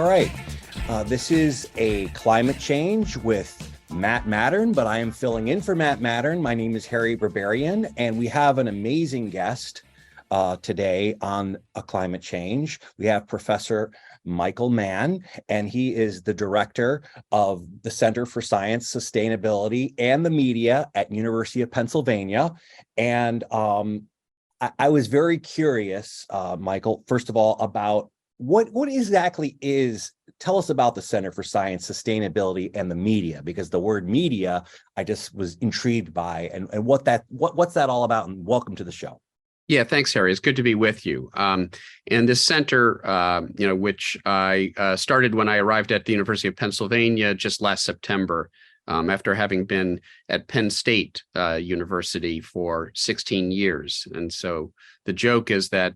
All right. This is a climate change with Matern, but I am filling in for Matern. My name is Harry Berberian, and we have an amazing guest today on a climate change. We have Professor Michael Mann, and he is the director of the Center for Science, Sustainability, and the Media at University of Pennsylvania. And I was very curious, Michael, first of all, about what exactly is, tell us about the Center for Science, Sustainability, and the Media, because the word media, I just was intrigued by, and what's that all about, and welcome to the show. Yeah, thanks, Harry. It's good to be with you. And this center, which I started when I arrived at the University of Pennsylvania just last September, after having been at Penn State University for 16 years. And so the joke is that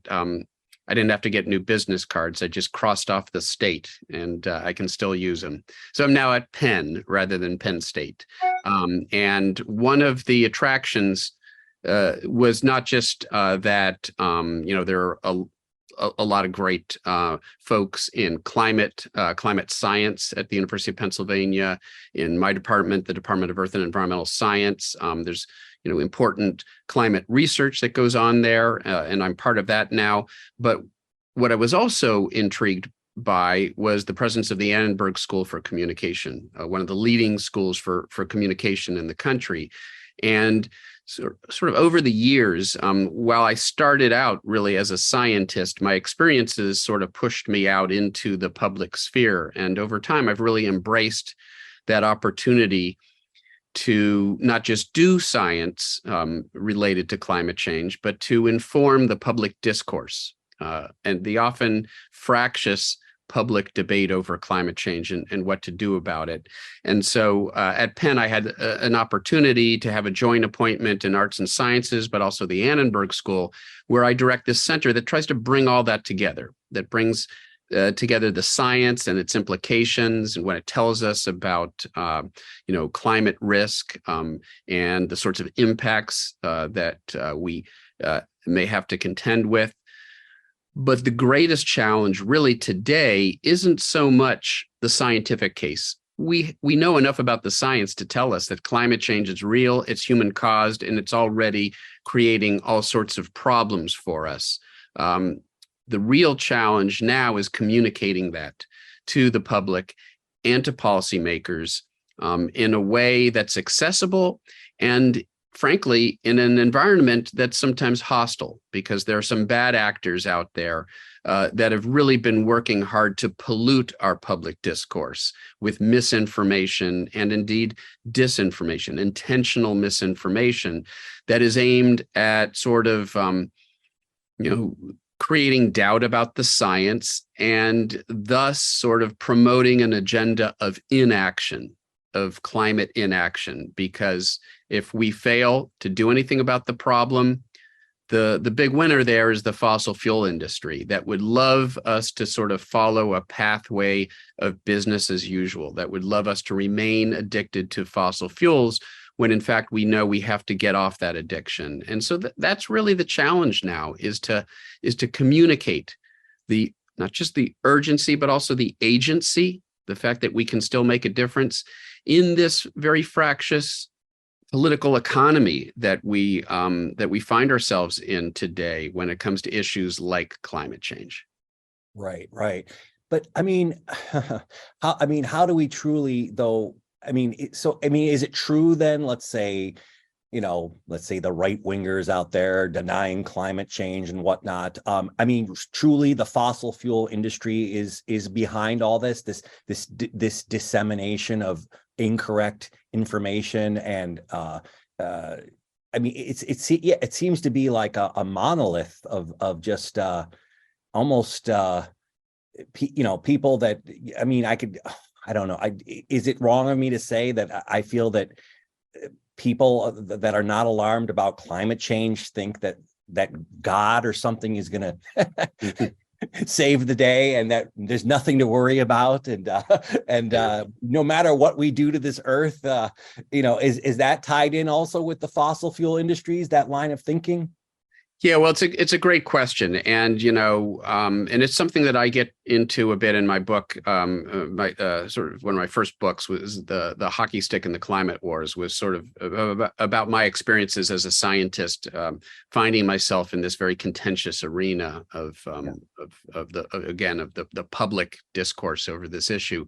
I didn't have to get new business cards. I just crossed off the state, and I can still use them. So I'm now at Penn rather than Penn State. And one of the attractions was not just that, there are a lot of great folks in climate science at the University of Pennsylvania. In my department, the Department of Earth and Environmental Science, there's important climate research that goes on there, and I'm part of that now. But what I was also intrigued by was the presence of the Annenberg School for Communication, one of the leading schools for communication in the country. And sort of over the years, while I started out really as a scientist, my experiences sort of pushed me out into the public sphere. And over time, I've really embraced that opportunity to not just do science related to climate change, but to inform the public discourse and the often fractious public debate over climate change and what to do about it. And so at Penn, I had an opportunity to have a joint appointment in arts and sciences, but also the Annenberg School, where I direct this center that tries to bring all that together, that brings together the science and its implications and what it tells us about, climate risk and the sorts of impacts that we may have to contend with. But the greatest challenge really today isn't so much the scientific case. We know enough about the science to tell us that climate change is real, it's human caused, and it's already creating all sorts of problems for us. The real challenge now is communicating that to the public and to policymakers in a way that's accessible and, frankly, in an environment that's sometimes hostile, because there are some bad actors out there that have really been working hard to pollute our public discourse with misinformation and indeed disinformation, intentional misinformation that is aimed at sort of, creating doubt about the science and thus sort of promoting an agenda of inaction, of climate inaction, because if we fail to do anything about the problem, the big winner there is the fossil fuel industry that would love us to sort of follow a pathway of business as usual, that would love us to remain addicted to fossil fuels when in fact we know we have to get off that addiction. And so that's really the challenge now, is to communicate not just the urgency, but also the agency, the fact that we can still make a difference in this very fractious political economy that we find ourselves in today when it comes to issues like climate change. Right. But how do we truly, though? Is it true then? Let's say the right wingers out there denying climate change and whatnot. Truly, the fossil fuel industry is behind all this dissemination of incorrect information, and it seems to be like a monolith of just almost people that I don't know. Is it wrong of me to say that I feel that people that are not alarmed about climate change think that God or something is going to save the day, and that there's nothing to worry about, and no matter what we do to this earth, is that tied in also with the fossil fuel industries, that line of thinking? Yeah, well, it's a great question, and and it's something that I get into a bit in my book. My sort of one of my first books was the hockey stick in the climate wars, was sort of about my experiences as a scientist, finding myself in this very contentious arena of the public discourse over this issue.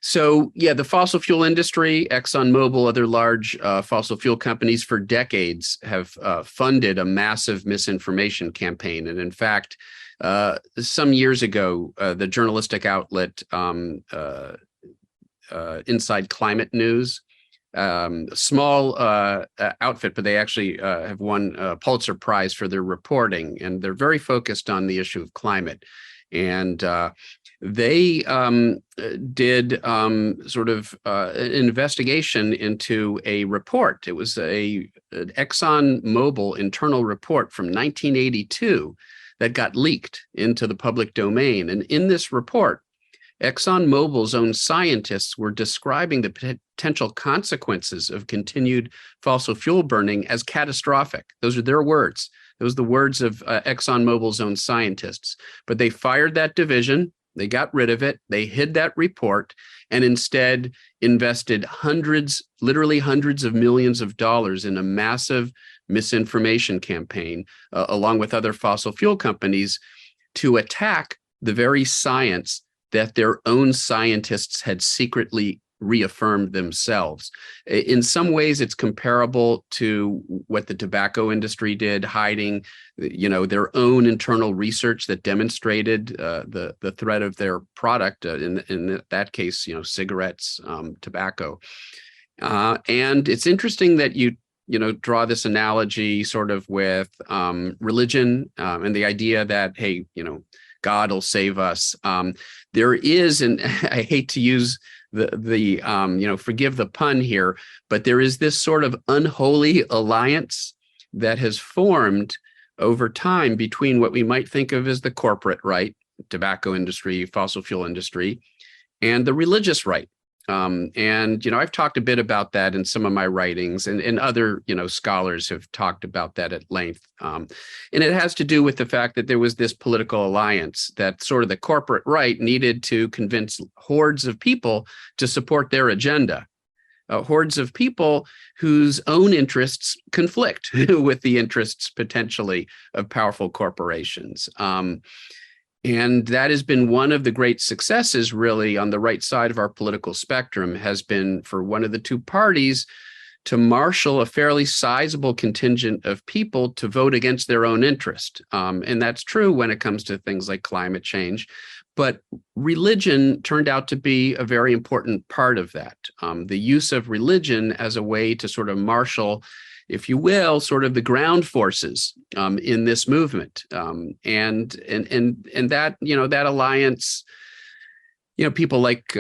So yeah, the fossil fuel industry, ExxonMobil, other large fossil fuel companies for decades have funded a massive misinformation campaign. And in fact, some years ago, the journalistic outlet Inside Climate News, a small outfit, but they actually have won a Pulitzer Prize for their reporting, and they're very focused on the issue of climate. And they did sort of an investigation into a report. It was an ExxonMobil internal report from 1982 that got leaked into the public domain. And in this report, ExxonMobil's own scientists were describing the potential consequences of continued fossil fuel burning as catastrophic. Those are their words. Those are the words of ExxonMobil's own scientists. But they fired that division. They got rid of it. They hid that report and instead invested literally hundreds of millions of dollars in a massive misinformation campaign, along with other fossil fuel companies, to attack the very science that their own scientists had secretly reaffirmed themselves. In some ways, it's comparable to what the tobacco industry did, hiding, their own internal research that demonstrated the threat of their product. In that case, cigarettes, tobacco. And it's interesting that you draw this analogy sort of with religion and the idea that, hey, God will save us. There is, and I hate to use forgive the pun here, but there is this sort of unholy alliance that has formed over time between what we might think of as the corporate right, tobacco industry, fossil fuel industry, and the religious right. And I've talked a bit about that in some of my writings, and other, scholars have talked about that at length. And it has to do with the fact that there was this political alliance that sort of the corporate right needed to convince hordes of people to support their agenda. Hordes of people whose own interests conflict with the interests potentially of powerful corporations. And that has been one of the great successes, really, on the right side of our political spectrum, has been for one of the two parties to marshal a fairly sizable contingent of people to vote against their own interest. And that's true when it comes to things like climate change. But religion turned out to be a very important part of that. The use of religion as a way to sort of marshal, if you will, sort of the ground forces in this movement, and that that alliance, people like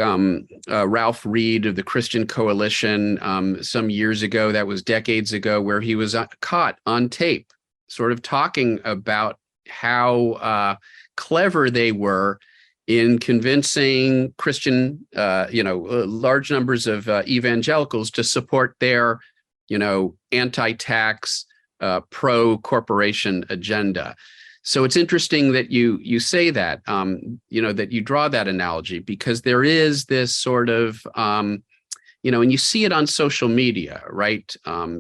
Ralph Reed of the Christian Coalition some years ago, that was decades ago, where he was caught on tape, sort of talking about how clever they were in convincing Christian, large numbers of evangelicals to support their anti-tax, pro-corporation agenda. So it's interesting that you say that, that you draw that analogy, because there is this sort of, and you see it on social media, right?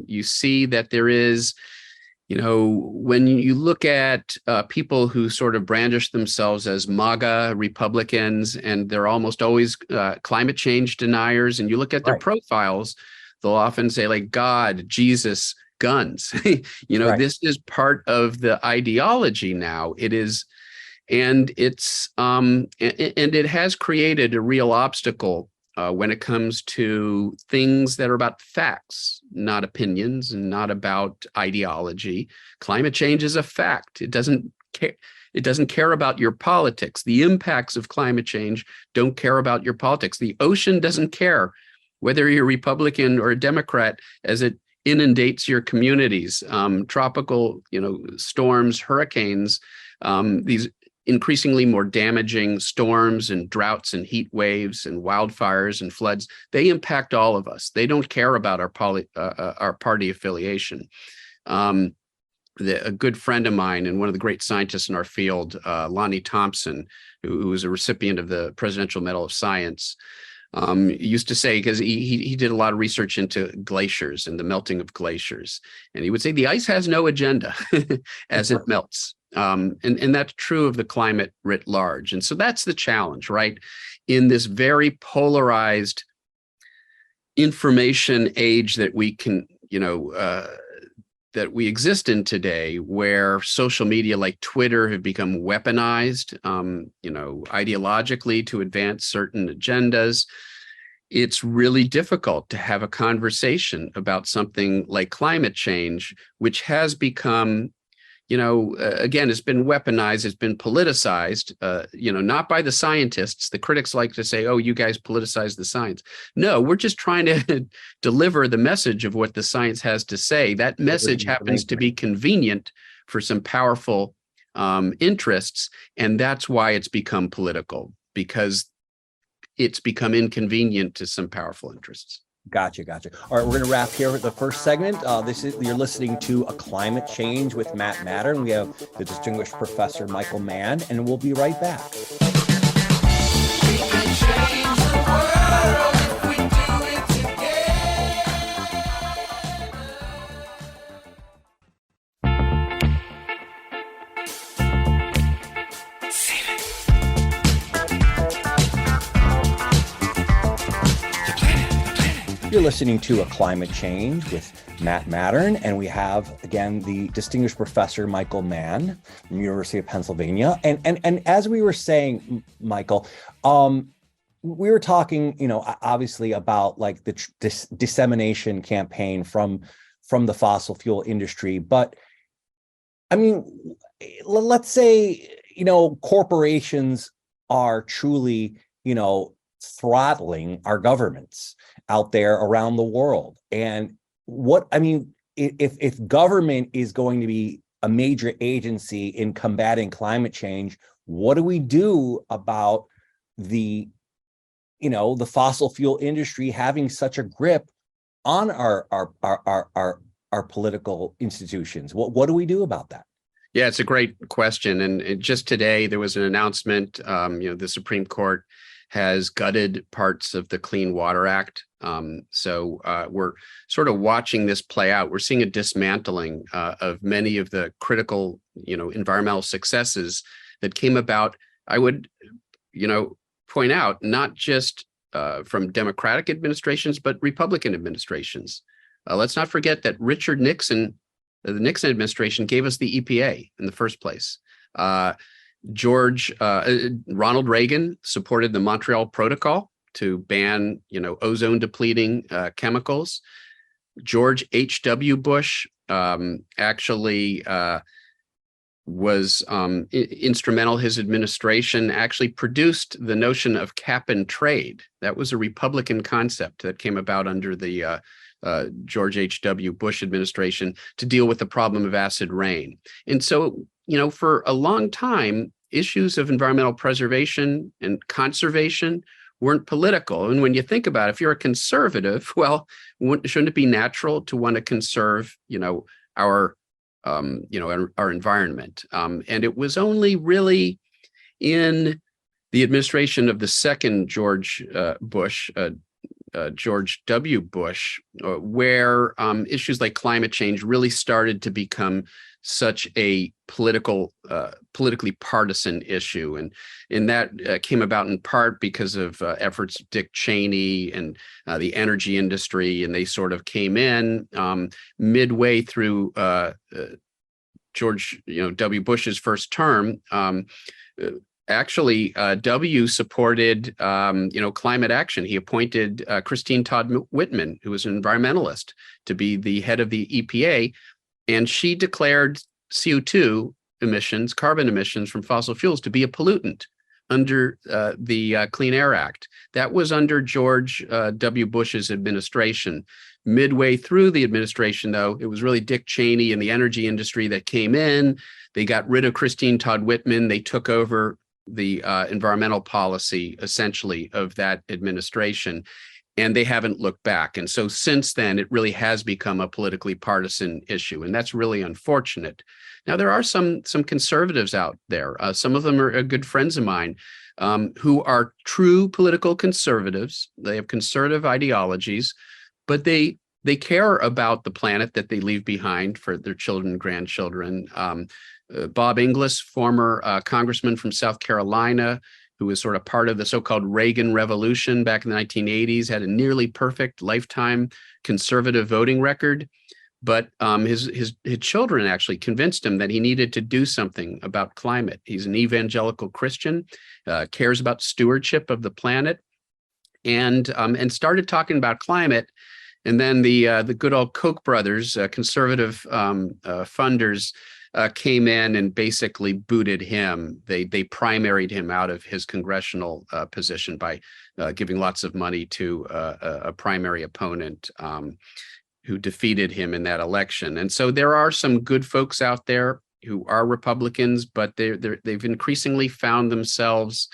You see that there is, when you look at people who sort of brandish themselves as MAGA Republicans, and they're almost always climate change deniers, and you look at their profiles, they'll often say like God, Jesus, guns. This is part of the ideology now. It is, and it's and it has created a real obstacle when it comes to things that are about facts, not opinions, and not about ideology. Climate change is a fact. It doesn't care. It doesn't care about your politics. The impacts of climate change don't care about your politics. The ocean doesn't care whether you're Republican or a Democrat, as it inundates your communities. Tropical, storms, hurricanes, these increasingly more damaging storms and droughts and heat waves and wildfires and floods, they impact all of us. They don't care about our party affiliation. a good friend of mine and one of the great scientists in our field, Lonnie Thompson, who was a recipient of the Presidential Medal of Science, used to say, because he did a lot of research into glaciers and the melting of glaciers, and he would say the ice has no agenda as it melts. And that's true of the climate writ large. And so that's the challenge, right? In this very polarized information age that we can, that we exist in today, where social media like Twitter have become weaponized, ideologically to advance certain agendas, it's really difficult to have a conversation about something like climate change, which has become, again, it's been weaponized, it's been politicized, not by the scientists. The critics like to say, oh, you guys politicize the science. No, we're just trying to deliver the message of what the science has to say. That message happens to be convenient for some powerful interests. And that's why it's become political, because it's become inconvenient to some powerful interests. Gotcha. All right, we're going to wrap here with the first segment. You're listening to A Climate Change with Matern. We have the distinguished Professor Michael Mann, and we'll be right back. We can change the world if we do it You're listening to A Climate Change with Matern, and we have, again, the distinguished Professor Michael Mann from the University of Pennsylvania. And as we were saying, Michael, we were talking, obviously about like the dissemination campaign from the fossil fuel industry. But I mean, let's say, corporations are truly, throttling our governments out there around the world. And if government is going to be a major agency in combating climate change, what do we do about the fossil fuel industry having such a grip on our political institutions? What do we do about that? Yeah, it's a great question. And just today, there was an announcement, the Supreme Court has gutted parts of the Clean Water Act. So we're sort of watching this play out. We're seeing a dismantling of many of the critical, environmental successes that came about. I would, point out, not just from Democratic administrations, but Republican administrations. Let's not forget that Richard Nixon, the Nixon administration, gave us the EPA in the first place. Ronald Reagan supported the Montreal Protocol to ban, ozone depleting chemicals. George H.W. Bush actually was instrumental. His administration actually produced the notion of cap and trade. That was a Republican concept that came about under the George H.W. Bush administration to deal with the problem of acid rain. And so, for a long time, issues of environmental preservation and conservation weren't political. And when you think about it, if you're a conservative, well, shouldn't it be natural to want to conserve, our environment? And it was only really in the administration of the second George W. Bush, where issues like climate change really started to become such a politically partisan issue. And that came about in part because of efforts of Dick Cheney and the energy industry. And they sort of came in midway through George W. Bush's first term. Actually, W supported, climate action. He appointed Christine Todd Whitman, who was an environmentalist, to be the head of the EPA. And she declared CO2 emissions, carbon emissions from fossil fuels, to be a pollutant under the Clean Air Act. That was under George W. Bush's administration. Midway through the administration, though, it was really Dick Cheney and the energy industry that came in. They got rid of Christine Todd Whitman. They took over the environmental policy, essentially, of that administration. and they haven't looked back. And so since then, it really has become a politically partisan issue, and that's really unfortunate. Now, there are some conservatives out there. Some of them are good friends of mine who are true political conservatives. They have conservative ideologies, but they care about the planet that they leave behind for their children and grandchildren. Bob Inglis, former congressman from South Carolina, who was sort of part of the so-called Reagan Revolution back in the 1980s, had a nearly perfect lifetime conservative voting record. But his children actually convinced him that he needed to do something about climate. He's an evangelical Christian, cares about stewardship of the planet, and started talking about climate. And then the good old Koch brothers, conservative funders, came in and basically booted him. They primaried him out of his congressional position by giving lots of money to a primary opponent who defeated him in that election. And so there are some good folks out there who are Republicans, but they've increasingly found themselves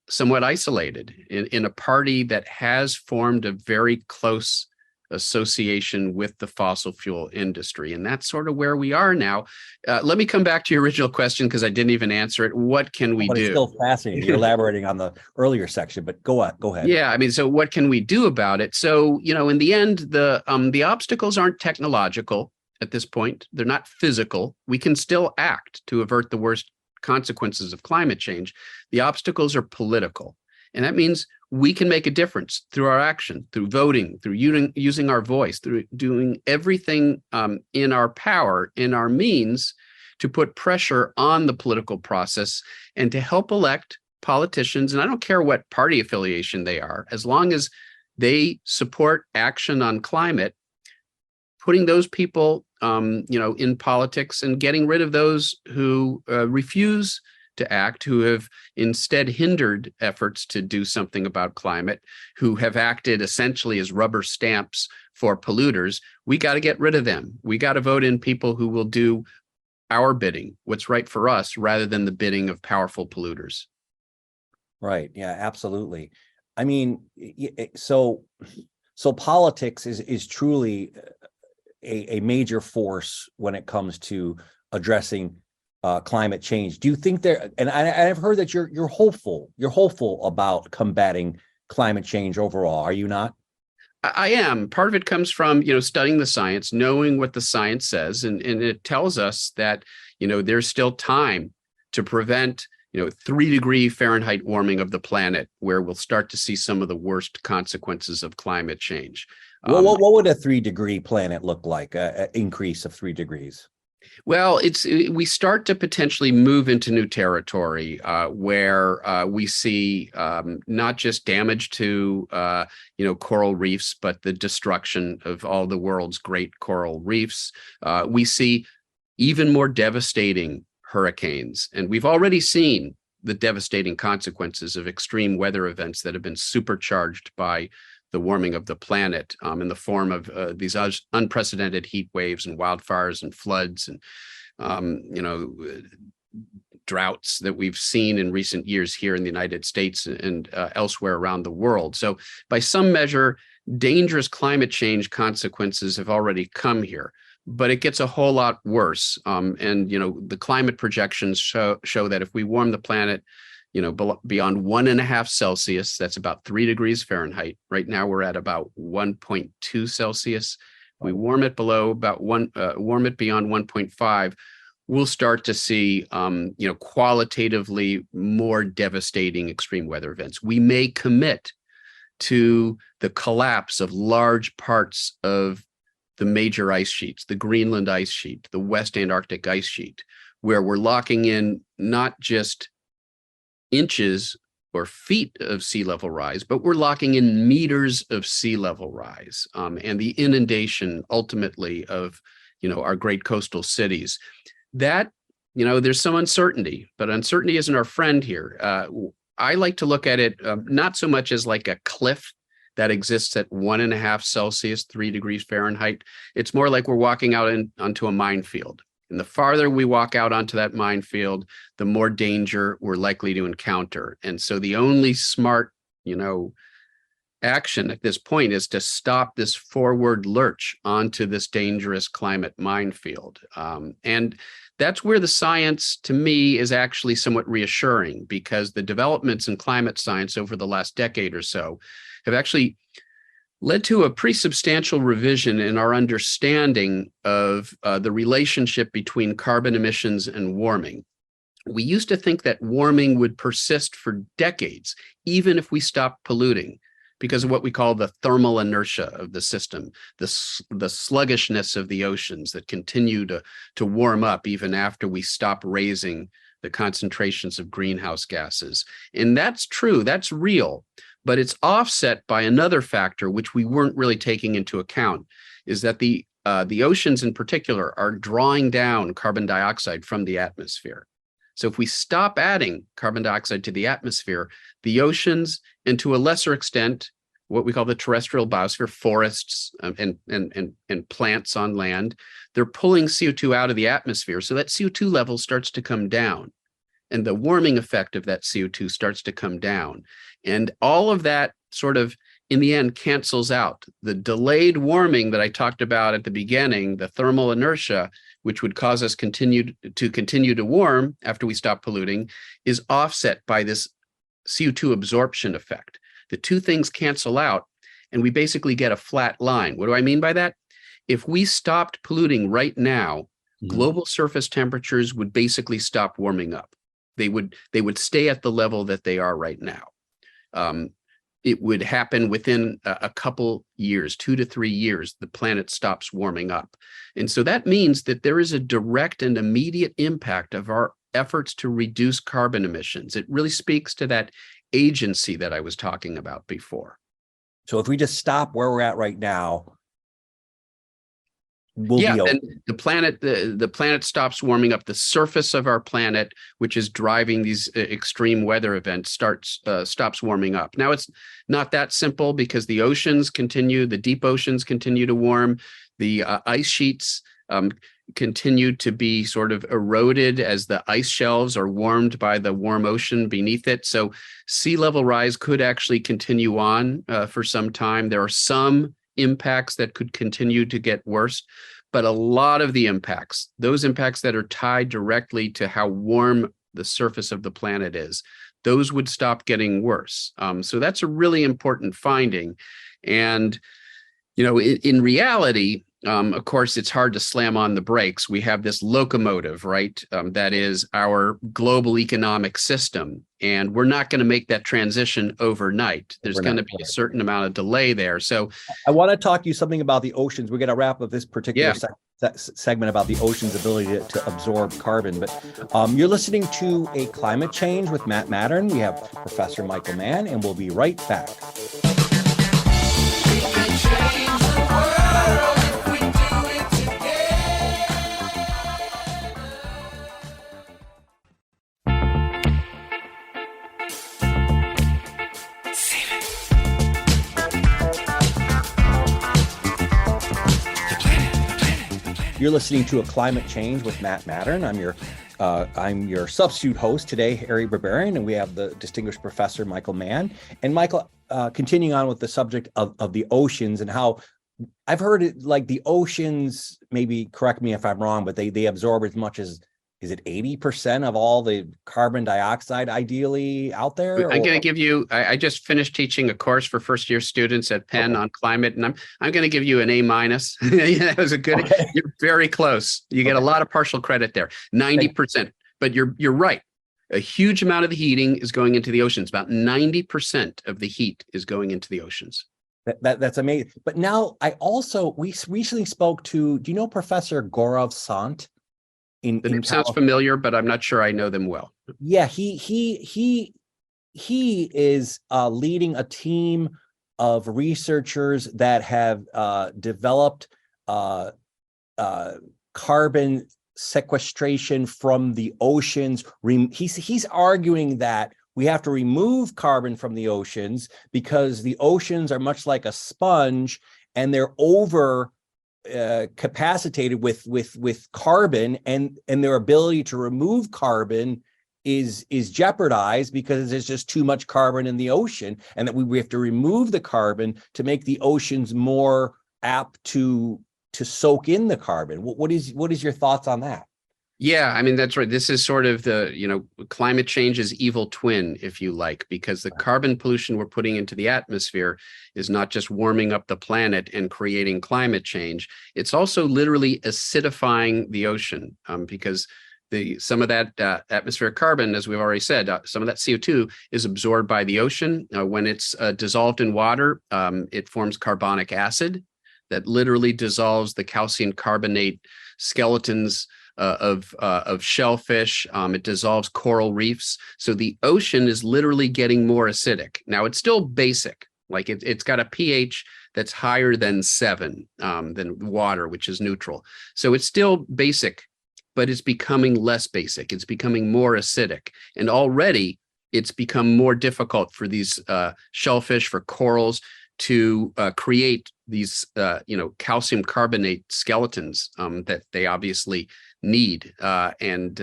somewhat isolated in a party that has formed a very close association with the fossil fuel industry. And that's sort of where we are now. Let me come back to your original question, because I didn't even answer it. What can we do? It's still fascinating. You're elaborating on the earlier section, but go ahead. Yeah, I mean, so what can we do about it? So, in the end, the obstacles aren't technological at this point. They're not physical. We can still act to avert the worst consequences of climate change. The obstacles are political. And that means we can make a difference through our action, through voting, through using our voice, through doing everything in our power, in our means, to put pressure on the political process and to help elect politicians. And I don't care what party affiliation they are, as long as they support action on climate, putting those people, in politics and getting rid of those who refuse to act, who have instead hindered efforts to do something about climate, who have acted essentially as rubber stamps for polluters. We got to get rid of them. We got to vote in people who will do our bidding, what's right for us, rather than the bidding of powerful polluters. Right. Yeah, absolutely. I mean, so politics is truly a major force when it comes to addressing climate change. Do you think and I've heard that you're hopeful about combating climate change overall. Are you not? I am. Part of it comes from, studying the science, knowing what the science says. And it tells us that, there's still time to prevent, 3-degree Fahrenheit warming of the planet, where we'll start to see some of the worst consequences of climate change. Well, what would a 3-degree planet look like? An increase of 3 degrees? Well, we start to potentially move into new territory where we see not just damage to coral reefs, but the destruction of all the world's great coral reefs. We see even more devastating hurricanes, and we've already seen the devastating consequences of extreme weather events that have been supercharged by the warming of the planet in the form of these unprecedented heat waves and wildfires and floods and, droughts that we've seen in recent years here in the United States and elsewhere around the world. So by some measure, dangerous climate change consequences have already come here, but it gets a whole lot worse. The climate projections show that if we warm the planet beyond 1.5 Celsius, that's about 3 degrees Fahrenheit. Right now, we're at about 1.2 Celsius. We warm it beyond 1.5, we'll start to see, qualitatively more devastating extreme weather events. We may commit to the collapse of large parts of the major ice sheets, the Greenland ice sheet, the West Antarctic ice sheet, where we're locking in not just inches or feet of sea level rise, but we're locking in meters of sea level rise, and the inundation ultimately of, our great coastal cities. That, there's some uncertainty, but uncertainty isn't our friend here. I like to look at it not so much as like a cliff that exists at 1.5 Celsius, 3 degrees Fahrenheit. It's more like we're walking out onto a minefield. And the farther we walk out onto that minefield, the more danger we're likely to encounter. And so the only smart, action at this point is to stop this forward lurch onto this dangerous climate minefield. And that's where the science, to me, is actually somewhat reassuring, because the developments in climate science over the last decade or so have actually led to a pretty substantial revision in our understanding of the relationship between carbon emissions and warming. We used to think that warming would persist for decades, even if we stopped polluting, because of what we call the thermal inertia of the system, the sluggishness of the oceans that continue to warm up even after we stop raising the concentrations of greenhouse gases. And that's true, that's real, but it's offset by another factor, which we weren't really taking into account, is that the oceans in particular are drawing down carbon dioxide from the atmosphere. So if we stop adding carbon dioxide to the atmosphere, the oceans, and to a lesser extent, what we call the terrestrial biosphere, forests and plants on land, they're pulling CO2 out of the atmosphere. So that CO2 level starts to come down, and the warming effect of that CO2 starts to come down. And all of that sort of, in the end, cancels out. The delayed warming that I talked about at the beginning, the thermal inertia, which would cause us continue to warm after we stop polluting, is offset by this CO2 absorption effect. The two things cancel out, and we basically get a flat line. What do I mean by that? If we stopped polluting right now, global surface temperatures would basically stop warming up. They would stay at the level that they are right now. It would happen within a couple years, 2 to 3 years, the planet stops warming up. And so that means that there is a direct and immediate impact of our efforts to reduce carbon emissions. It really speaks to that agency that I was talking about before. So if we just stop where we're at right now, we'll be okay. And the planet stops warming up. The surface of our planet, which is driving these extreme weather events, stops warming up. Now, it's not that simple, because the oceans continue, the deep oceans continue to warm, the ice sheets continue to be sort of eroded as the ice shelves are warmed by the warm ocean beneath it. So sea level rise could actually continue on for some time. There are some impacts that could continue to get worse, but a lot of the impacts, those impacts that are tied directly to how warm the surface of the planet is, those would stop getting worse. So that's a really important finding. And, you know, in reality, of course, it's hard to slam on the brakes. We have this locomotive, right? That is our global economic system. And we're not going to make that transition overnight. There's going to be a certain amount of delay there. So I want to talk to you something about the oceans. We're going to wrap up this particular segment about the ocean's ability to absorb carbon. But you're listening to A Climate Change with Matern. We have Professor Michael Mann, and we'll be right back. We can change the world. You're listening to A Climate Change with Matern. I'm your substitute host today, Harry Berberian, and we have the distinguished Professor Michael Mann. And Michael, continuing on with the subject of the oceans and how I've heard it, like the oceans, maybe correct me if I'm wrong, but they absorb as much as, is it 80% of all the carbon dioxide ideally out there? I'm going to give you, I just finished teaching a course for first-year students at Penn on climate, and I'm going to give you an A-. That was a good, you're very close. You get a lot of partial credit there, 90%. But you're right. A huge amount of the heating is going into the oceans. About 90% of the heat is going into the oceans. That's amazing. But now we recently spoke to, do you know Professor Gaurav Sant? The name sounds familiar, but I'm not sure I know them well. Yeah, he is leading a team of researchers that have developed carbon sequestration from the oceans. He's arguing that we have to remove carbon from the oceans because the oceans are much like a sponge, and they're over capacitated with carbon, and their ability to remove carbon is jeopardized because there's just too much carbon in the ocean, and that we have to remove the carbon to make the oceans more apt to soak in the carbon. What is your thoughts on that? Yeah, I mean, that's right. This is sort of the, climate change's evil twin, if you like, because the carbon pollution we're putting into the atmosphere is not just warming up the planet and creating climate change. It's also literally acidifying the ocean, because some of that atmospheric carbon, as we've already said, some of that CO2 is absorbed by the ocean. When it's dissolved in water, it forms carbonic acid that literally dissolves the calcium carbonate skeletons of shellfish. It dissolves coral reefs. So the ocean is literally getting more acidic. Now, it's still basic. Like it's got a pH that's higher than 7, than water, which is neutral. So it's still basic, but it's becoming less basic. It's becoming more acidic. And already it's become more difficult for these shellfish, for corals, to create these, calcium carbonate skeletons that they obviously need, and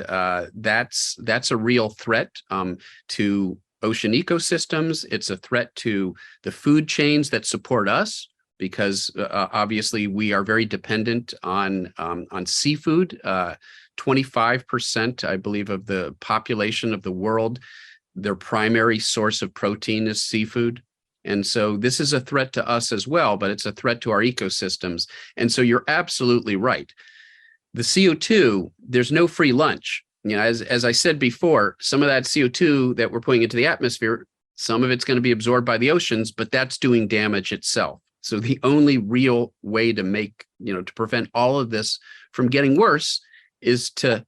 that's a real threat to ocean ecosystems. It's a threat to the food chains that support us, because obviously we are very dependent on seafood. 25%, I believe, of the population of the world, their primary source of protein is seafood. And so this is a threat to us as well, but it's a threat to our ecosystems. And so you're absolutely right. The CO2, there's no free lunch. As I said before, some of that CO2 that we're putting into the atmosphere, some of it's going to be absorbed by the oceans, but that's doing damage itself. So the only real way to to prevent all of this from getting worse is to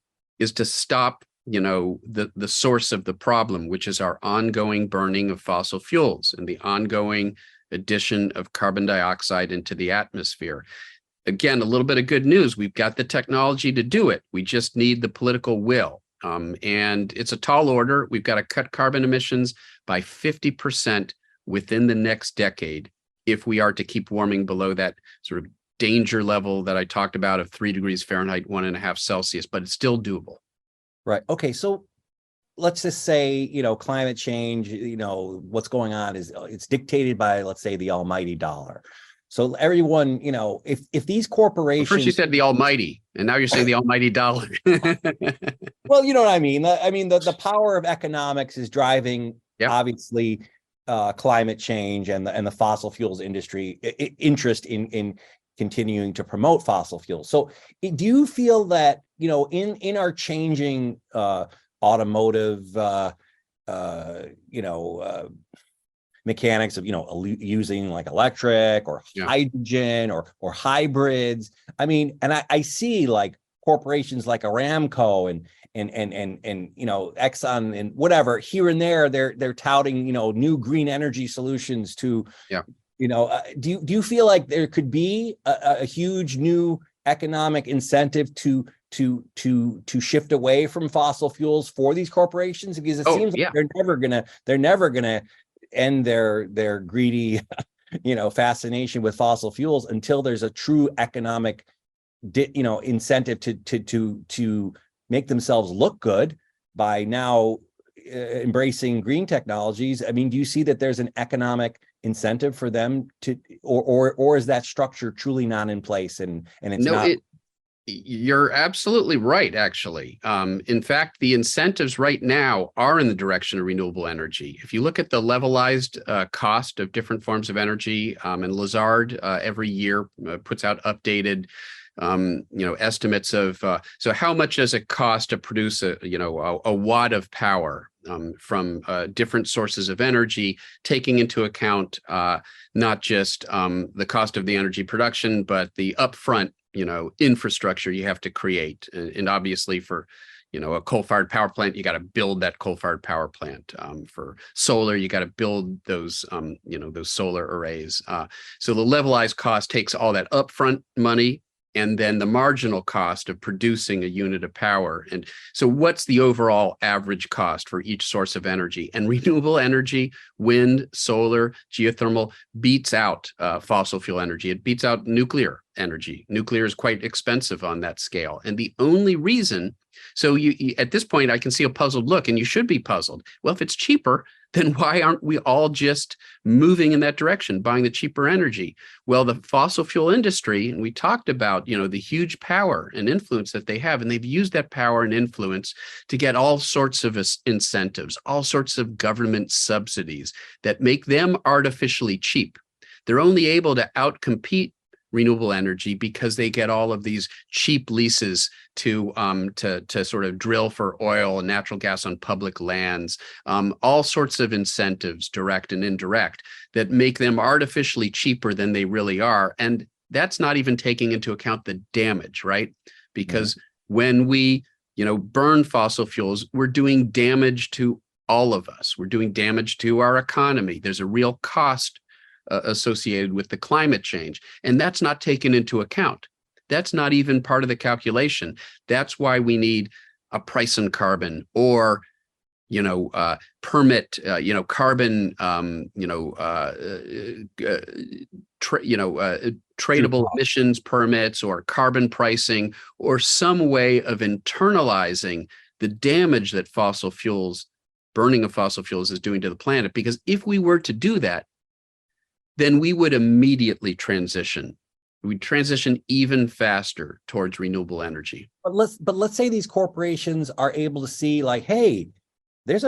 stop the source of the problem, which is our ongoing burning of fossil fuels and the ongoing addition of carbon dioxide into the atmosphere. Again, a little bit of good news. We've got the technology to do it. We just need the political will. And it's a tall order. We've got to cut carbon emissions by 50% within the next decade if we are to keep warming below that sort of danger level that I talked about of 3 degrees Fahrenheit, 1.5 Celsius, but it's still doable. Right. Okay. So let's just say, climate change, what's going on is it's dictated by, let's say, the almighty dollar. So everyone, if these corporations— First you said the almighty, and now you're saying the almighty dollar. Well, you know what I mean? The power of economics is driving, Yep. obviously, climate change and the fossil fuels industry interest in continuing to promote fossil fuels. So do you feel that, in our changing automotive, mechanics of, using like electric or hydrogen or hybrids? I mean, and I see like corporations like Aramco and Exxon and whatever here and there, they're touting, new green energy solutions to— do you feel like there could be a huge new economic incentive to shift away from fossil fuels for these corporations? Because it seems like they're never gonna end their greedy fascination with fossil fuels until there's a true economic incentive to make themselves look good by now embracing green technologies. I mean, do you see that there's an economic incentive for them to, or is that structure truly not in place and it's not? You're absolutely right, actually. In fact, the incentives right now are in the direction of renewable energy. If you look at the levelized cost of different forms of energy, and Lazard every year puts out updated estimates of so how much does it cost to produce a watt of power from different sources of energy, taking into account not just the cost of the energy production, but the upfront infrastructure you have to create. And obviously for a coal-fired power plant, you got to build that coal-fired power plant. For solar, you got to build those those solar arrays. So the levelized cost takes all that upfront money and then the marginal cost of producing a unit of power. And so what's the overall average cost for each source of energy? And renewable energy, wind, solar, geothermal, beats out fossil fuel energy. It beats out nuclear energy. Nuclear is quite expensive on that scale. And the only reason, so you at this point, I can see a puzzled look, and you should be puzzled. Well, if it's cheaper, then why aren't we all just moving in that direction, buying the cheaper energy? Well, the fossil fuel industry, and we talked about, the huge power and influence that they have, and they've used that power and influence to get all sorts of incentives, all sorts of government subsidies that make them artificially cheap. They're only able to outcompete renewable energy because they get all of these cheap leases to sort of drill for oil and natural gas on public lands, all sorts of incentives, direct and indirect, that make them artificially cheaper than they really are. And that's not even taking into account the damage, right? Because when we, burn fossil fuels, we're doing damage to all of us. We're doing damage to our economy. There's a real cost associated with the climate change. And that's not taken into account. That's not even part of the calculation. That's why we need a price on carbon, or, permit, carbon, tradable emissions permits, or carbon pricing, or some way of internalizing the damage that burning of fossil fuels is doing to the planet. Because if we were to do that, then we would immediately transition. We'd transition even faster towards renewable energy. But let's say these corporations are able to see, like, hey, there's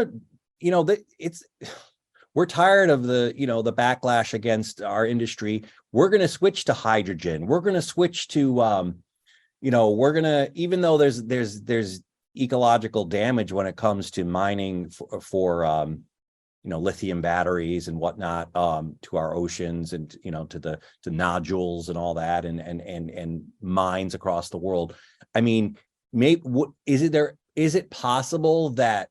we're tired of the backlash against our industry. We're going to switch to hydrogen. We're going to switch to we're going to, even though there's ecological damage when it comes to mining for lithium batteries and whatnot, to our oceans, and to nodules and all that, and mines across the world. I mean, is it possible that,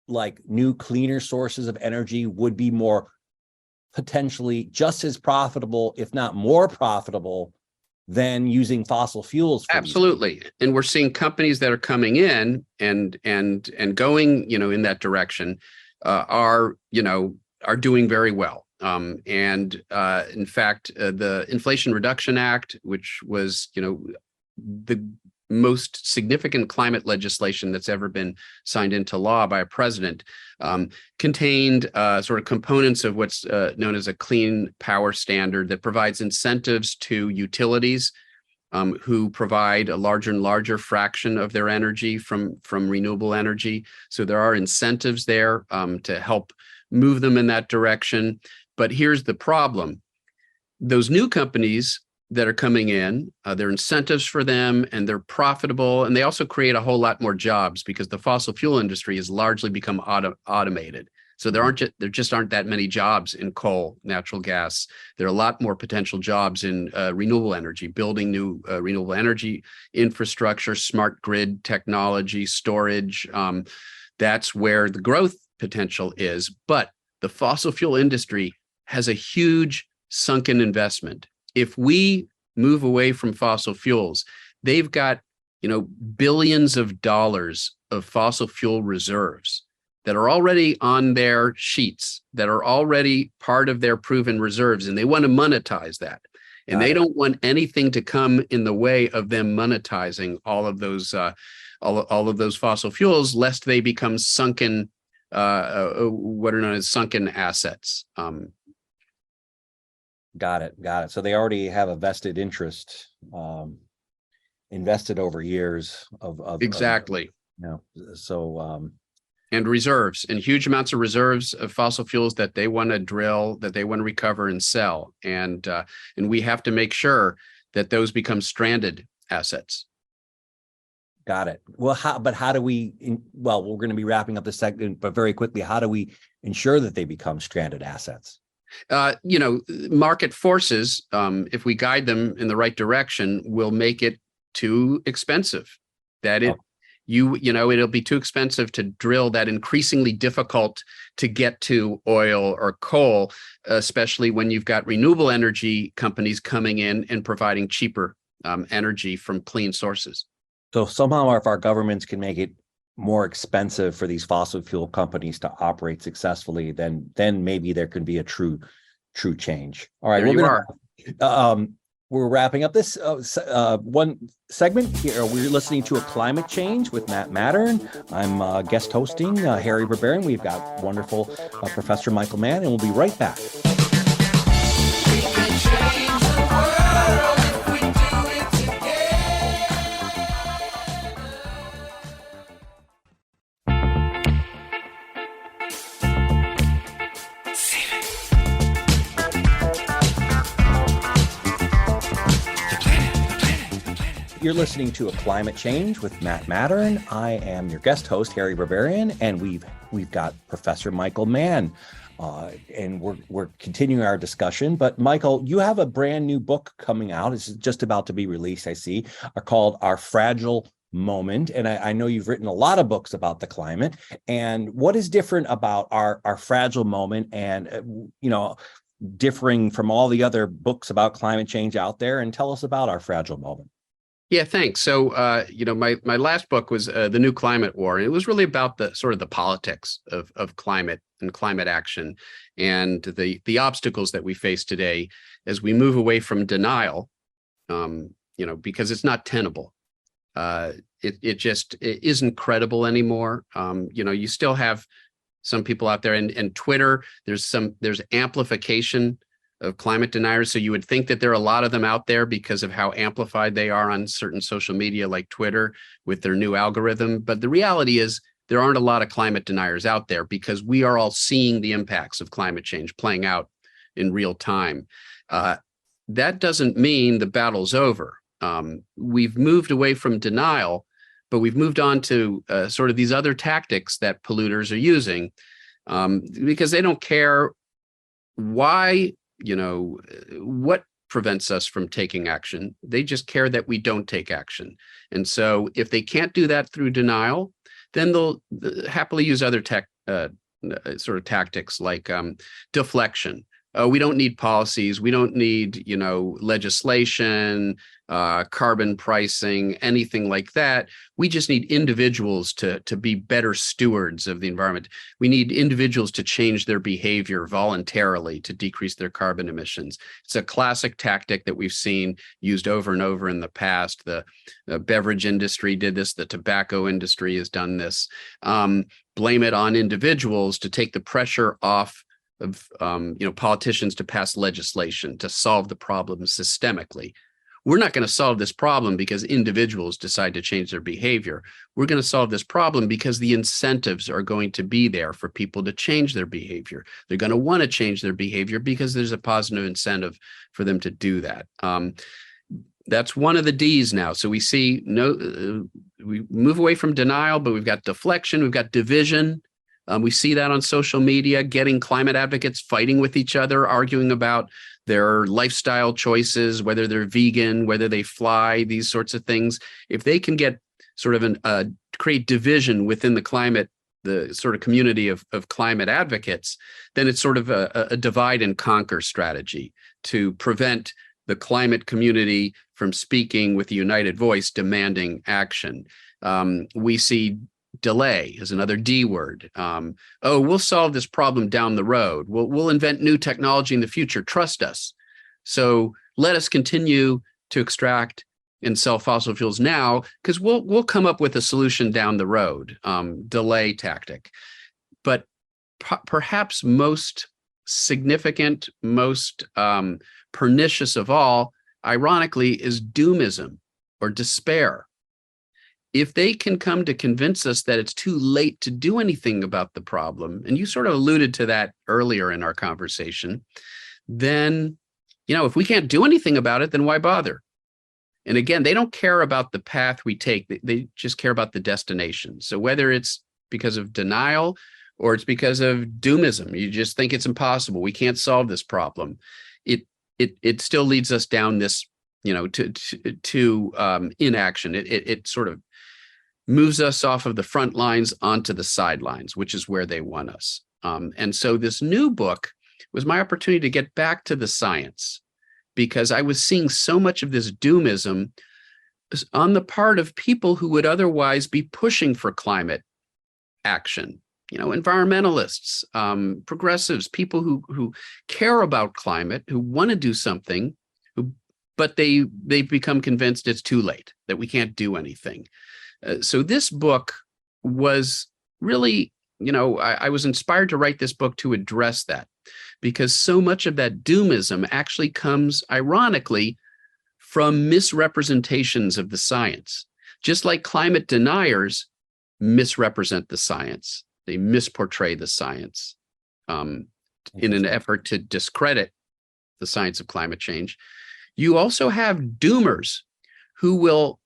like, new cleaner sources of energy would be more potentially just as profitable, if not more profitable, than using fossil fuels? Absolutely. And we're seeing companies that are coming in and going, in that direction, are doing very well. In fact, the Inflation Reduction Act, which was, the most significant climate legislation that's ever been signed into law by a president, contained sort of components of what's known as a clean power standard that provides incentives to utilities who provide a larger and larger fraction of their energy from renewable energy. So there are incentives there to help move them in that direction. But here's the problem. Those new companies that are coming in, there are incentives for them, and they're profitable, and they also create a whole lot more jobs because the fossil fuel industry has largely become automated. So there just aren't that many jobs in coal, natural gas. There are a lot more potential jobs in renewable energy, building new renewable energy infrastructure, smart grid technology, storage. That's where the growth potential is. But the fossil fuel industry has a huge sunken investment. If we move away from fossil fuels, they've got, billions of dollars of fossil fuel reserves that are already on their sheets, that are already part of their proven reserves, and they want to monetize that. And they don't want anything to come in the way of them monetizing all of those fossil fuels, lest they become sunken, what are known as sunken assets. Got it. So they already have a vested interest, invested over years of exactly. And reserves, and huge amounts of reserves of fossil fuels that they want to drill, that they want to recover and sell. And we have to make sure that those become stranded assets. Got it. Well, how do we, we're going to be wrapping up this segment, but very quickly, how do we ensure that they become stranded assets? Market forces, if we guide them in the right direction, will make it too expensive. It'll be too expensive to drill that, increasingly difficult to get to oil or coal, especially when you've got renewable energy companies coming in and providing cheaper energy from clean sources. So somehow if our governments can make it more expensive for these fossil fuel companies to operate successfully, then maybe there can be a true change. All right, we're wrapping up this one segment here. We're listening to A Climate Change with Matern. I'm guest hosting Harry Berberian. We've got wonderful Professor Michael Mann, and we'll be right back. We can change the world if we do it You're listening to A Climate Change with Matern. I am your guest host, Harry Berberian, and we've got Professor Michael Mann, and we're continuing our discussion. But Michael, you have a brand new book coming out. It's just about to be released, I see, called Our Fragile Moment. And I know you've written a lot of books about the climate. And what is different about our fragile moment, and differing from all the other books about climate change out there? And tell us about Our Fragile Moment. Yeah, thanks. So, my last book was The New Climate War, and it was really about the sort of the politics of climate and climate action, and the obstacles that we face today as we move away from denial, because it's not tenable. It isn't credible anymore. You still have some people out there, and Twitter, there's amplification of climate deniers. So you would think that there are a lot of them out there because of how amplified they are on certain social media like Twitter with their new algorithm. But the reality is there aren't a lot of climate deniers out there because we are all seeing the impacts of climate change playing out in real time. That doesn't mean the battle's over. We've moved away from denial, but we've moved on to sort of these other tactics that polluters are using because they don't care why, what prevents us from taking action. They just care that we don't take action. And so if they can't do that through denial, then they'll happily use other sort of tactics like deflection. We don't need policies. We don't need, legislation, carbon pricing, anything like that. We just need individuals to be better stewards of the environment. We need individuals to change their behavior voluntarily to decrease their carbon emissions. It's a classic tactic that we've seen used over and over in the past. The beverage industry did this. The tobacco industry has done this. Blame it on individuals to take the pressure off of politicians to pass legislation to solve the problem systemically. We're not going to solve this problem because individuals decide to change their behavior. We're going to solve this problem because the incentives are going to be there for people to change their behavior. They're going to want to change their behavior because there's a positive incentive for them to do that. That's one of the D's now. So we see we move away from denial, but we've got deflection, we've got division. We see that on social media, getting climate advocates fighting with each other, arguing about their lifestyle choices, whether they're vegan, whether they fly, these sorts of things. If they can get sort of create division within the sort of community of climate advocates, then it's sort of a divide and conquer strategy to prevent the climate community from speaking with a united voice, demanding action. We see delay is another D word. We'll solve this problem down the road. We'll invent new technology in the future. Trust us. So let us continue to extract and sell fossil fuels now, because we'll come up with a solution down the road. Delay tactic. But perhaps most significant, most pernicious of all, ironically, is doomism or despair. If they can come to convince us that it's too late to do anything about the problem, and you sort of alluded to that earlier in our conversation, then, if we can't do anything about it, then why bother? And again, they don't care about the path we take. They just care about the destination. So whether it's because of denial or it's because of doomism, you just think it's impossible, we can't solve this problem, it still leads us down this, to inaction. It sort of moves us off of the front lines onto the sidelines, which is where they want us. And so this new book was my opportunity to get back to the science. because I was seeing so much of this doomism on the part of people who would otherwise be pushing for climate action. Environmentalists, progressives, people who care about climate, who want to do something, but they've become convinced it's too late, that we can't do anything. So this book was really, I was inspired to write this book to address that, because so much of that doomism actually comes, ironically, from misrepresentations of the science. Just like climate deniers misrepresent the science, they misportray the science in an effort to discredit the science of climate change. You also have doomers who will,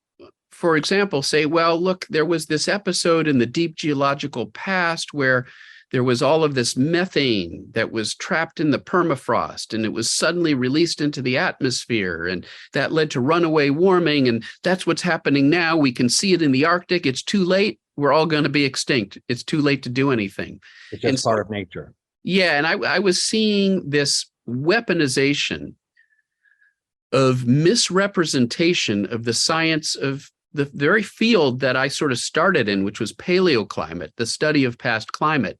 for example, say, well, look, there was this episode in the deep geological past where there was all of this methane that was trapped in the permafrost, and it was suddenly released into the atmosphere, and that led to runaway warming, and that's what's happening now. We can see it in the Arctic. It's too late. We're all going to be extinct. It's too late to do anything. It's just part of nature. Yeah, and I was seeing this weaponization of misrepresentation of the science of the very field that I sort of started in, which was paleoclimate, the study of past climate.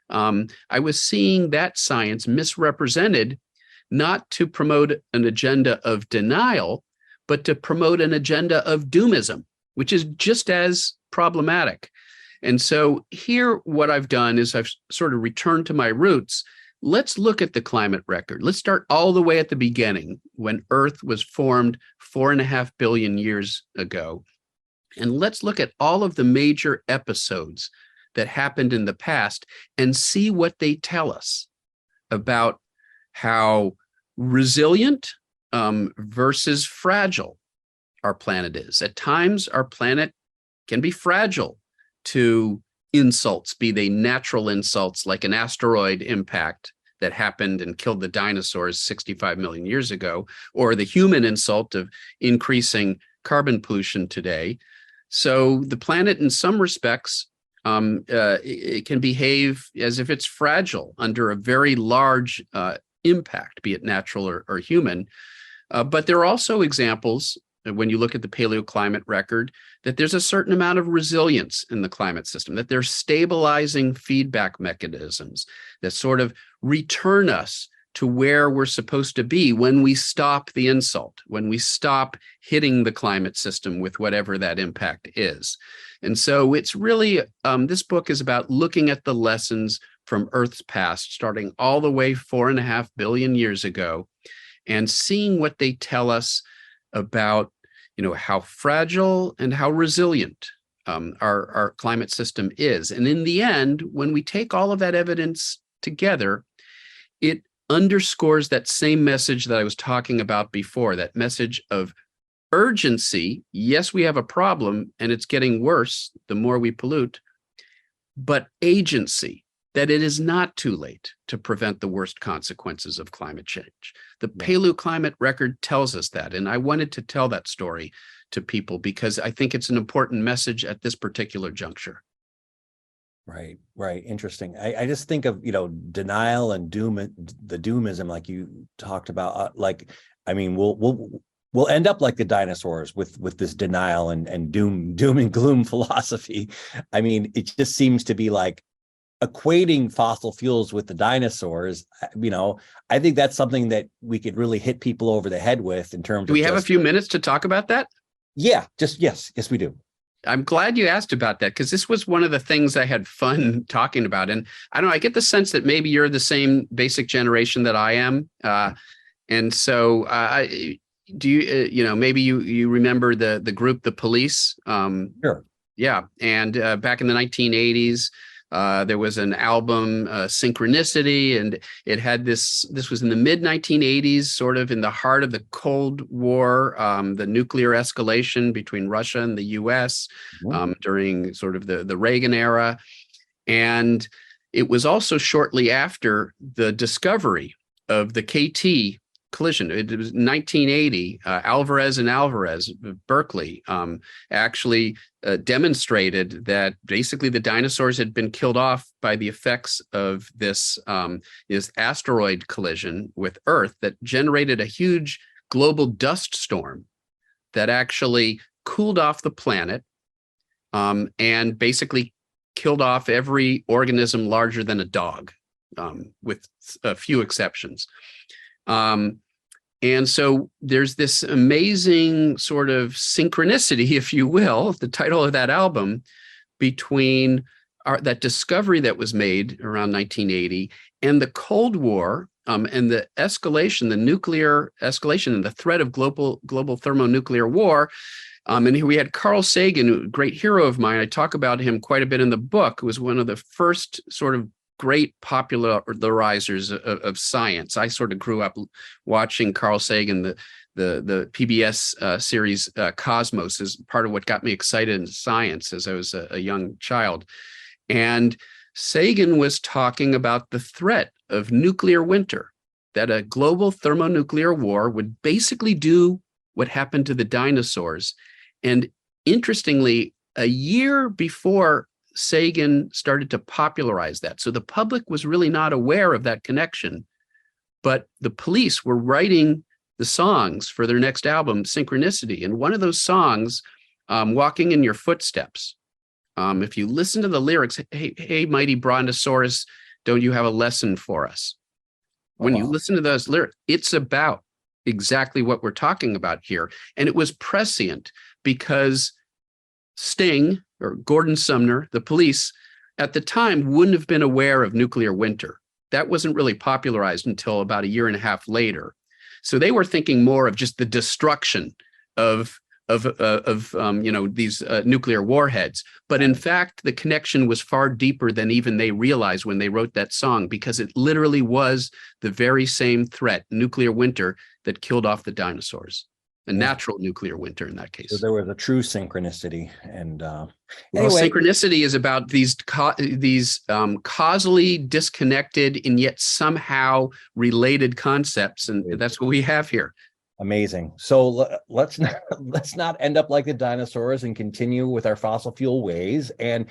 I was seeing that science misrepresented, not to promote an agenda of denial, but to promote an agenda of doomism, which is just as problematic. And so here, what I've done is I've sort of returned to my roots. Let's look at the climate record. Let's start all the way at the beginning, when Earth was formed 4.5 billion years ago. And let's look at all of the major episodes that happened in the past and see what they tell us about how resilient versus fragile our planet is. At times, our planet can be fragile to insults, be they natural insults like an asteroid impact that happened and killed the dinosaurs 65 million years ago, or the human insult of increasing carbon pollution today. So the planet, in some respects, it can behave as if it's fragile under a very large impact, be it natural or human. But there are also examples, when you look at the paleoclimate record, that there's a certain amount of resilience in the climate system, that there's stabilizing feedback mechanisms that sort of return us to where we're supposed to be when we stop the insult, when we stop hitting the climate system with whatever that impact is. And so it's really, this book is about looking at the lessons from Earth's past, starting all the way 4.5 billion years ago, and seeing what they tell us about, how fragile and how resilient our climate system is. And in the end, when we take all of that evidence together, it underscores that same message that I was talking about before, that message of urgency. Yes, we have a problem and it's getting worse the more we pollute, but agency, that it is not too late to prevent the worst consequences of climate change. The paleoclimate record tells us that, and I wanted to tell that story to people because I think it's an important message at this particular juncture. Right. Interesting. I just think of, denial and the doomism, like you talked about. We'll end up like the dinosaurs with this denial and doom and gloom philosophy. I mean, it just seems to be like equating fossil fuels with the dinosaurs. I think that's something that we could really hit people over the head with in terms of. Do we have a few minutes to talk about that? Yeah, yes, we do. I'm glad you asked about that, because this was one of the things I had fun talking about. And I don't know, I get the sense that maybe you're the same basic generation that I am. And so do you, maybe you remember the group, The Police? Sure. Yeah. And back in the 1980s, there was an album, Synchronicity, and it had this was in the mid 1980s, sort of in the heart of the Cold War, the nuclear escalation between Russia and the US during sort of the Reagan era. And it was also shortly after the discovery of the KT collision. It was 1980. Alvarez and Alvarez of Berkeley actually demonstrated that basically the dinosaurs had been killed off by the effects of this asteroid collision with Earth that generated a huge global dust storm that actually cooled off the planet and basically killed off every organism larger than a dog, with a few exceptions. And so there's this amazing sort of synchronicity, if you will, the title of that album, between that discovery that was made around 1980 and the Cold War, and the escalation, the nuclear escalation and the threat of global thermonuclear war. And here we had Carl Sagan, a great hero of mine. I talk about him quite a bit in the book, who was one of the first sort of great popularizers of science. I sort of grew up watching Carl Sagan, the PBS series Cosmos, is part of what got me excited in science as I was a young child. And Sagan was talking about the threat of nuclear winter, that a global thermonuclear war would basically do what happened to the dinosaurs. And interestingly, a year before Sagan started to popularize that, so the public was really not aware of that connection, but the police were writing the songs for their next album, Synchronicity. And one of those songs, Walking in Your Footsteps, if you listen to the lyrics, hey, mighty brontosaurus, don't you have a lesson for us? When you listen to those lyrics, it's about exactly what we're talking about here. And it was prescient because Sting, or Gordon Sumner, the police, at the time wouldn't have been aware of nuclear winter. That wasn't really popularized until about a year and a half later. So they were thinking more of just the destruction of these nuclear warheads. But in fact, the connection was far deeper than even they realized when they wrote that song, because it literally was the very same threat, nuclear winter, that killed off the dinosaurs. A natural nuclear winter in that case. So there was a true synchronicity. And anyway, synchronicity is about these causally disconnected and yet somehow related concepts, and that's what we have here. Amazing. So let's not end up like the dinosaurs and continue with our fossil fuel ways. And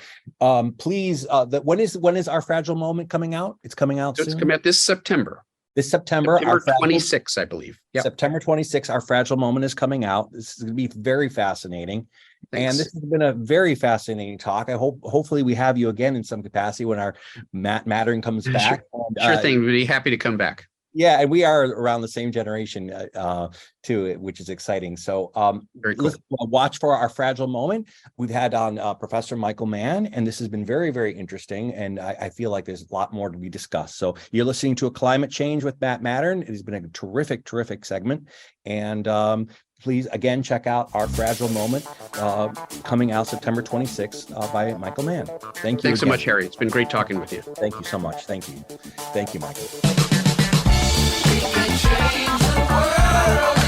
please, when is Our Fragile Moment coming out? It's coming out soon. It's coming out this September. This September 26, I believe. Yep. September 26, Our Fragile Moment is coming out. This is going to be very fascinating. Thanks. And this has been a very fascinating talk. I hopefully we have you again in some capacity when our Matern comes back. Sure thing. We'd be happy to come back. Yeah, and we are around the same generation too, which is exciting. So very cool. Watch for Our Fragile Moment. We've had on Professor Michael Mann, and this has been very, very interesting. And I feel like there's a lot more to be discussed. So you're listening to A Climate Change with Matt Matern. It has been a terrific, terrific segment. And please, again, check out Our Fragile Moment coming out September 26th by Michael Mann. Thank you. Thanks so much, Harry. It's been great talking with you. Thank you so much. Thank you. Thank you, Michael. We can change the world.